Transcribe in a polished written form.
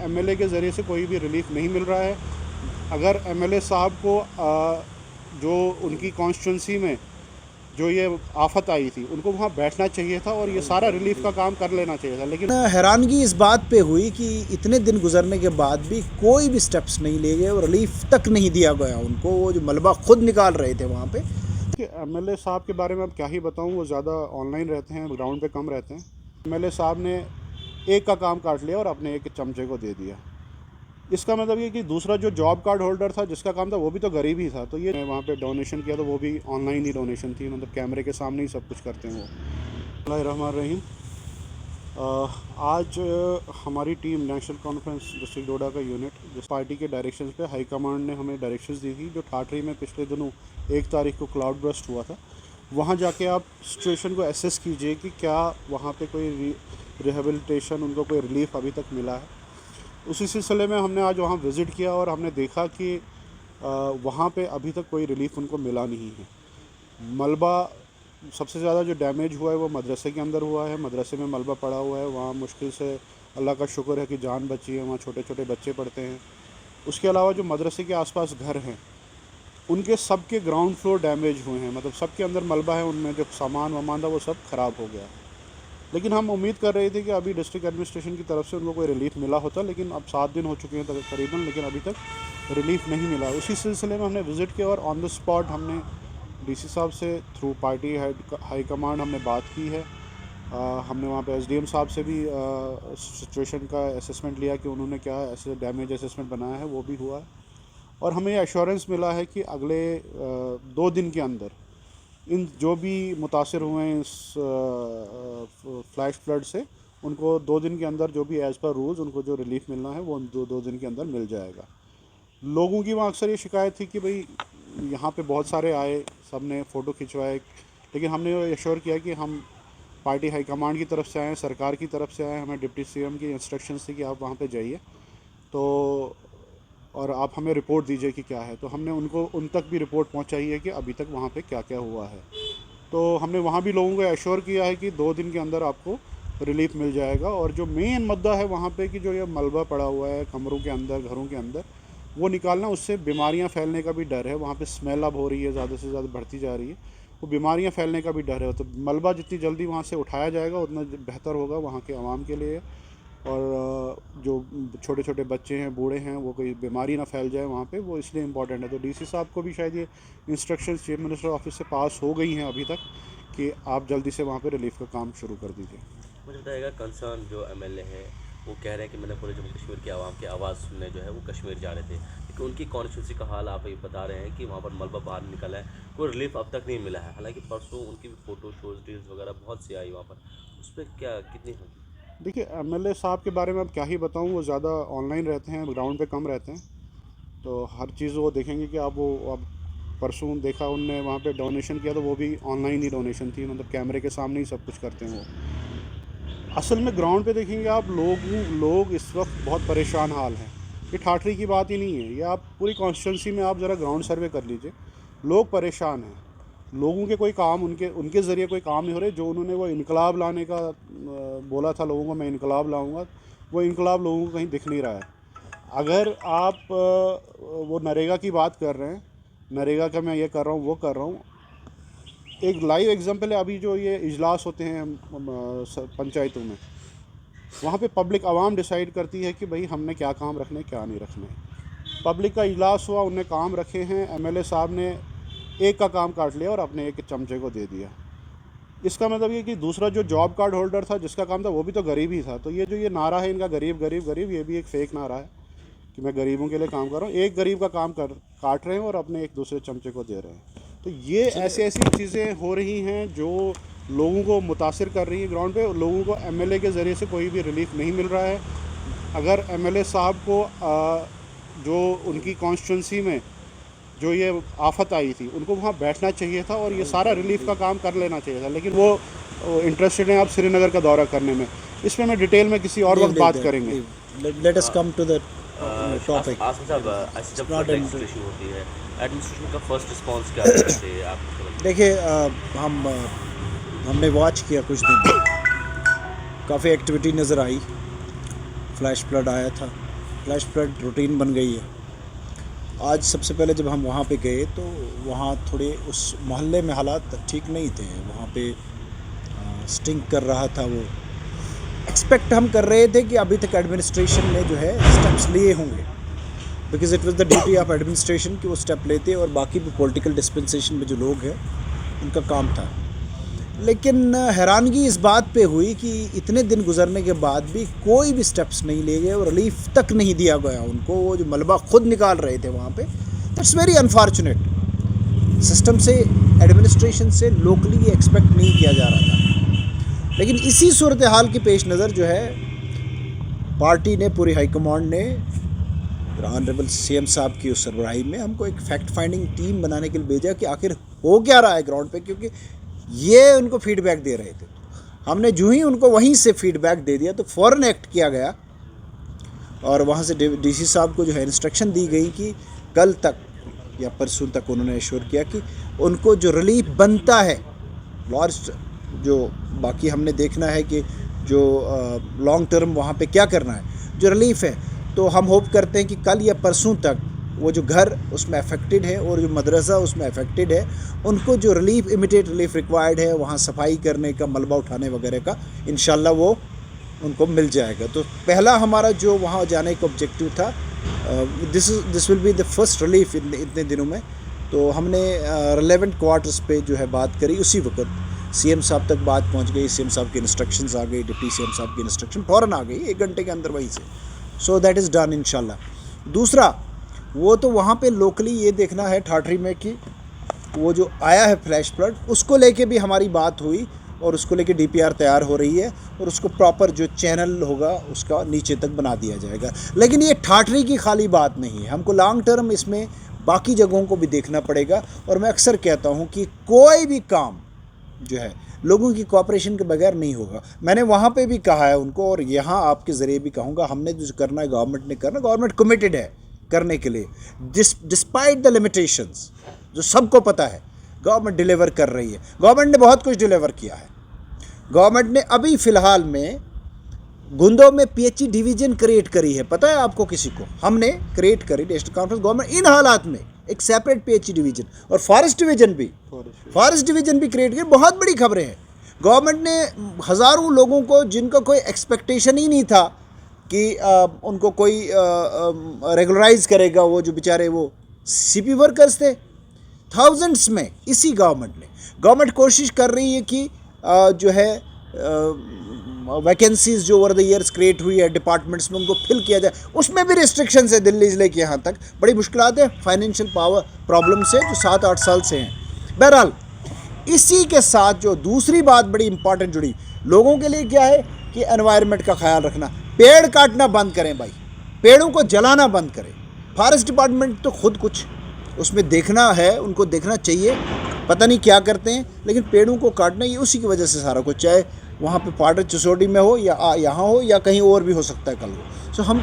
MLA के ज़रिए से कोई भी रिलीफ नहीं मिल रहा है। अगर एमएलए साहब को जो उनकी कॉन्स्टिट्यूंसी में जो ये आफत आई थी, उनको वहाँ बैठना चाहिए था और ये सारा रिलीफ का काम कर लेना चाहिए था। लेकिन हैरानगी इस बात पे हुई कि इतने दिन गुजरने के बाद भी कोई भी स्टेप्स नहीं लिए गए और रिलीफ तक नहीं दिया गया उनको। वो जो मलबा खुद निकाल रहे थे वहाँ पे। कि एमएलए साहब के बारे में अब क्या ही बताऊँ, वो ज़्यादा ऑनलाइन रहते हैं, ग्राउंड पे कम रहते हैं। एमएलए साहब ने एक का काम काट लिया और अपने एक चमचे को दे दिया। इसका मतलब ये कि दूसरा जो जॉब कार्ड होल्डर था, जिसका काम था, वो भी तो गरीब ही था। तो ये वहाँ पे डोनेशन किया तो वो भी ऑनलाइन ही डोनेशन थी, मतलब कैमरे के सामने ही सब कुछ करते हैं वो। बिस्मिल्लाहिर्रहमानिर्रहीम। आज हमारी टीम नेशनल कॉन्फ्रेंस डिस्ट्रिक्ट डोडा का यूनिट, जिस पार्टी के डायरेक्शन पे हाई कमांड ने हमें डायरेक्शंस दी थी, जो ठाठरी में पिछले दिनों 1 तारीख को क्लाउड बर्स्ट हुआ था, वहाँ जाके आप सिचुएशन को एसेस कीजिए कि क्या वहाँ पे कोई रिहेबिलिटेशन, उनको कोई रिलीफ अभी तक मिला है। उसी सिलसिले में हमने आज वहाँ विज़िट किया और हमने देखा कि वहाँ पे अभी तक कोई रिलीफ उनको मिला नहीं है। मलबा सबसे ज़्यादा जो डैमेज हुआ है वो मदरसे के अंदर हुआ है। मदरसे में मलबा पड़ा हुआ है, वहाँ मुश्किल से अल्लाह का शुक्र है कि जान बची है, वहाँ छोटे छोटे बच्चे पढ़ते हैं। उसके अलावा जो मदरसे के आसपास घर हैं, उनके सब के ग्राउंड फ्लोर डैमेज हुए हैं, मतलब सब के अंदर मलबा है, उनमें जो सामान वामान था वो सब ख़राब हो गया। लेकिन हम उम्मीद कर रहे थे कि अभी डिस्ट्रिक्ट एडमिनिस्ट्रेशन की तरफ से उनको कोई रिलीफ मिला होता, लेकिन अब 7 दिन हो चुके हैं तकरीबन, लेकिन अभी तक रिलीफ नहीं मिला। उसी सिलसिले में हमने विज़िट किया और ऑन द स्पॉट हमने डीसी साहब से थ्रू पार्टी हाई कमांड हमने बात की है। हमने वहाँ पे एसडीएम साहब से भी सिचुएशन का असेसमेंट लिया कि उन्होंने क्या ऐसे डैमेज असेसमेंट बनाया है, वो भी हुआ है। और हमें एश्योरेंस मिला है कि अगले 2 दिन के अंदर इन जो भी मुतासिर हुए हैं इस फ्लैश फ्लड से, उनको 2 दिन के अंदर जो भी एज़ पर रूल्स उनको जो रिलीफ मिलना है वो 2 दिन के अंदर मिल जाएगा। लोगों की वहाँ अक्सर ये शिकायत थी कि भाई यहाँ पे बहुत सारे आए, सब ने फ़ोटो खिंचवाए, लेकिन हमने एश्योर किया कि हम पार्टी हाई कमांड की तरफ से आए, सरकार की तरफ से आए, हमें डिप्टी सीएम की इंस्ट्रक्शंस थी कि आप वहाँ पे जाइए तो और आप हमें रिपोर्ट दीजिए कि क्या है। तो हमने उनको उन तक भी रिपोर्ट पहुँचाई है कि अभी तक वहाँ पे क्या क्या हुआ है। तो हमने वहाँ भी लोगों को एश्योर किया है कि 2 दिन के अंदर आपको रिलीफ मिल जाएगा। और जो मेन मुद्दा है वहाँ पे कि जो ये मलबा पड़ा हुआ है कमरों के अंदर, घरों के अंदर, वो निकालना, उससे बीमारियाँ फैलने का भी डर है। वहाँ पे स्मेल अब हो रही है, ज़्यादा से ज़्यादा बढ़ती जा रही है, वो बीमारियाँ फैलने का भी डर है। तो मलबा जितनी जल्दी वहाँ से उठाया जाएगा उतना बेहतर होगा वहाँ के आवाम के लिए। और जो छोटे छोटे बच्चे हैं, बूढ़े हैं, वो कोई बीमारी ना फैल जाए वहाँ पे, वो इसलिए इम्पॉर्टेंट है। तो डीसी साहब को भी शायद ये इंस्ट्रक्शंस चीफ मिनिस्टर ऑफिस से पास हो गई हैं अभी तक कि आप जल्दी से वहाँ पे रिलीफ का काम शुरू कर दीजिए। मुझे बताइएगा, कंसर्न जो एमएलए हैं वो कह रहे हैं कि मैंने पूरे जम्मू कश्मीर की आवाम की आवाज़ सुनने जो है वो कश्मीर जा रहे थे, लेकिन उनकी कॉन्स्टिट्यूंसी का हाल आप ये बता रहे हैं कि वहाँ पर मलबा बाहर निकला है, कोई रिलीफ अब तक नहीं मिला है। हालांकि परसों उनकी भी फ़ोटो शोज डील्स वगैरह बहुत सी आई वहाँ पर, उस पर क्या कितनी होगी? देखिए, एमएलए साहब के बारे में अब क्या ही बताऊँ, वो ज़्यादा ऑनलाइन रहते हैं, ग्राउंड पे कम रहते हैं। तो हर चीज़ वो देखेंगे कि आप वो अब परसों देखा उनने वहाँ पे डोनेशन किया तो वो भी ऑनलाइन ही डोनेशन थी, मतलब कैमरे के सामने ही सब कुछ करते हैं वो। असल में ग्राउंड पे देखेंगे आप, लोग इस वक्त बहुत परेशान हाल हैं। ये ठाठरी की बात ही नहीं है, ये आप पूरी कॉन्स्टिट्यूंसी में आप ज़रा ग्राउंड सर्वे कर लीजिए, लोग परेशान हैं। लोगों के कोई काम, उनके ज़रिए कोई काम नहीं हो रहे। जो उन्होंने वो इनकलाब लाने का बोला था लोगों को, मैं इनकलाब लाऊंगा, वो इनकलाब लोगों को कहीं दिख नहीं रहा है। अगर आप वो नरेगा की बात कर रहे हैं, नरेगा का मैं ये कर रहा हूँ, वो कर रहा हूँ, एक लाइव एग्जांपल है। अभी जो ये इजलास होते हैं पंचायतों में, वहाँ पे पब्लिक आवाम डिसाइड करती है कि भाई हमने क्या काम रखने, क्या नहीं रखने। पब्लिक का इजलास हुआ, उनने काम रखे हैं, एमएलए साहब ने एक का काम काट लिया और अपने एक चमचे को दे दिया। इसका मतलब ये कि दूसरा जो जॉब कार्ड होल्डर था, जिसका काम था, वो भी तो गरीब ही था। तो ये नारा है इनका, गरीब गरीब गरीब, ये भी एक फ़ेक नारा है कि मैं गरीबों के लिए काम कर रहा हूँ। एक गरीब का काम काट रहे हैं और अपने एक दूसरे चमचे को दे रहे हैं। तो ये ऐसी ऐसी चीज़ें हो रही हैं जो लोगों को मुतासिर कर रही है ग्राउंड पे। लोगों को एमएलए के ज़रिए से कोई भी रिलीफ नहीं मिल रहा है। अगर एमएलए साहब को जो उनकी कॉन्स्टिट्यूंसी में जो ये आफत आई थी, उनको वहाँ बैठना चाहिए था और ये सारा रिलीफ का काम कर लेना चाहिए था। लेकिन वो इंटरेस्टेड हैं आप श्रीनगर का दौरा करने में। इस पर मैं डिटेल में किसी और वक्त बात करेंगे। Let us come to the topic. Asam साहब, ऐसी जब फ्लड सिचुएशन होती है, एडमिनिस्ट्रेशन का फर्स्ट रिस्पांस क्या रहता है आप? देखिए, हमने वॉच किया कुछ दिन, काफ़ी एक्टिविटी नज़र आई। फ्लैश फ्लड आया था, फ्लैश फ्लड रूटीन बन गई है। आज सबसे पहले जब हम वहाँ पे गए तो वहाँ थोड़े उस मोहल्ले में हालात ठीक नहीं थे। वहाँ पे स्टिंग कर रहा था वो। एक्सपेक्ट हम कर रहे थे कि अभी तक एडमिनिस्ट्रेशन ने जो है स्टेप्स लिए होंगे, because it was the duty of administration कि वो स्टेप लेते, और बाकी भी पॉलिटिकल डिस्पेंसेशन में जो लोग हैं उनका काम था। लेकिन हैरानगी इस बात पे हुई कि इतने दिन गुजरने के बाद भी कोई भी स्टेप्स नहीं लिए गए और रिलीफ तक नहीं दिया गया उनको। वो जो मलबा खुद निकाल रहे थे वहाँ पे, दैट्स वेरी अनफॉर्चुनेट। सिस्टम से, एडमिनिस्ट्रेशन से लोकली ये एक्सपेक्ट नहीं किया जा रहा था। लेकिन इसी सूरत हाल के पेश नज़र जो है पार्टी ने, पूरी हाईकमांड ने ऑनरेबल सीएम साहब की उस सरबराही में हमको एक फैक्ट फाइंडिंग टीम बनाने के लिए भेजा कि आखिर हो क्या रहा है ग्राउंड पे, क्योंकि ये उनको फीडबैक दे रहे थे। हमने जो ही उनको वहीं से फीडबैक दे दिया तो फ़ौरन एक्ट किया गया, और वहाँ से डीसी साहब को जो है इंस्ट्रक्शन दी गई कि कल तक या परसों तक उन्होंने एश्योर किया कि उनको जो रिलीफ बनता है, लॉस्ट जो बाकी हमने देखना है कि जो लॉन्ग टर्म वहाँ पे क्या करना है, जो रिलीफ है, तो हम होप करते हैं कि कल या परसों तक वो जो घर उसमें अफेक्टेड है और जो मदरसा उसमें अफेक्टेड है, उनको जो रिलीफ, इमीडिएट रिलीफ रिक्वायर्ड है, वहाँ सफाई करने का, मलबा उठाने वगैरह का, इंशाल्लाह वो उनको मिल जाएगा। तो पहला हमारा जो वहाँ जाने का ऑब्जेक्टिव था, this will be the first relief इतने दिनों में। तो हमने रिलेवेंट क्वार्टर्स पे जो है बात करी। उसी वक्त सीएम साहब तक बात पहुँच गई, सीएम साहब की इंस्ट्रक्शंस आ गई, डिप्टी सीएम साहब की इंस्ट्रक्शन फ़ौरन आ गई 1 घंटे के अंदर वहीं से। सो दैट इज़ डन इंशाल्लाह। दूसरा, वो तो वहाँ पे लोकली ये देखना है ठाठरी में कि वो जो आया है फ्लैश फ्लड, उसको लेके भी हमारी बात हुई और उसको लेके डीपीआर तैयार हो रही है और उसको प्रॉपर जो चैनल होगा उसका नीचे तक बना दिया जाएगा। लेकिन ये ठाठरी की खाली बात नहीं है, हमको लॉन्ग टर्म इसमें बाकी जगहों को भी देखना पड़ेगा। और मैं अक्सर कहता हूँ कि कोई भी काम जो है लोगों की कोऑपरेशन के बगैर नहीं होगा। मैंने वहाँ पे भी कहा है उनको, और यहाँ आपके ज़रिए भी कहूँगा, हमने जो करना है गवर्नमेंट ने करना, गवर्नमेंट कमिटेड है करने के लिए। डिस्पाइट द लिमिटेशंस, जो सबको पता है गवर्नमेंट डिलीवर कर रही है। गवर्नमेंट ने बहुत कुछ डिलीवर किया है। गवर्नमेंट ने अभी फ़िलहाल में गुंदों में पीएचई डिवीज़न क्रिएट करी है, पता है आपको किसी को? हमने क्रिएट करी नेशनल कॉन्फ्रेंस गवर्नमेंट इन हालात में एक सेपरेट पीएचई डिवीज़न, और फॉरेस्ट डिवीज़न भी क्रिएट की। बहुत बड़ी खबरें हैं। गवर्नमेंट ने हज़ारों लोगों को, जिनका कोई एक्सपेक्टेशन ही नहीं था कि उनको कोई रेगुलराइज करेगा, वो जो बेचारे वो सीपी वर्कर्स थे, थाउजेंड्स में इसी गवर्नमेंट कोशिश कर रही है कि जो है वैकेंसीज जो ओवर द ईयर्स क्रिएट हुई है डिपार्टमेंट्स में, उनको फिल किया जाए। उसमें भी रिस्ट्रिक्शंस है दिल्ली ज़िले के यहाँ तक, बड़ी मुश्किलात है फाइनेंशियल पावर प्रॉब्लम से जो 7-8 साल से हैं। बहरहाल, इसी के साथ जो दूसरी बात बड़ी इंपॉर्टेंट जुड़ी लोगों के लिए क्या है कि एनवायरनमेंट का ख्याल रखना। पेड़ काटना बंद करें भाई, पेड़ों को जलाना बंद करें। फॉरेस्ट डिपार्टमेंट तो खुद कुछ उसमें देखना है, उनको देखना चाहिए, पता नहीं क्या करते हैं, लेकिन पेड़ों को काटना ये उसी की वजह से सारा कुछ, चाहे वहाँ पे पाटर चिसोटी में हो या यहाँ हो या कहीं और भी हो सकता है कल को। सो हम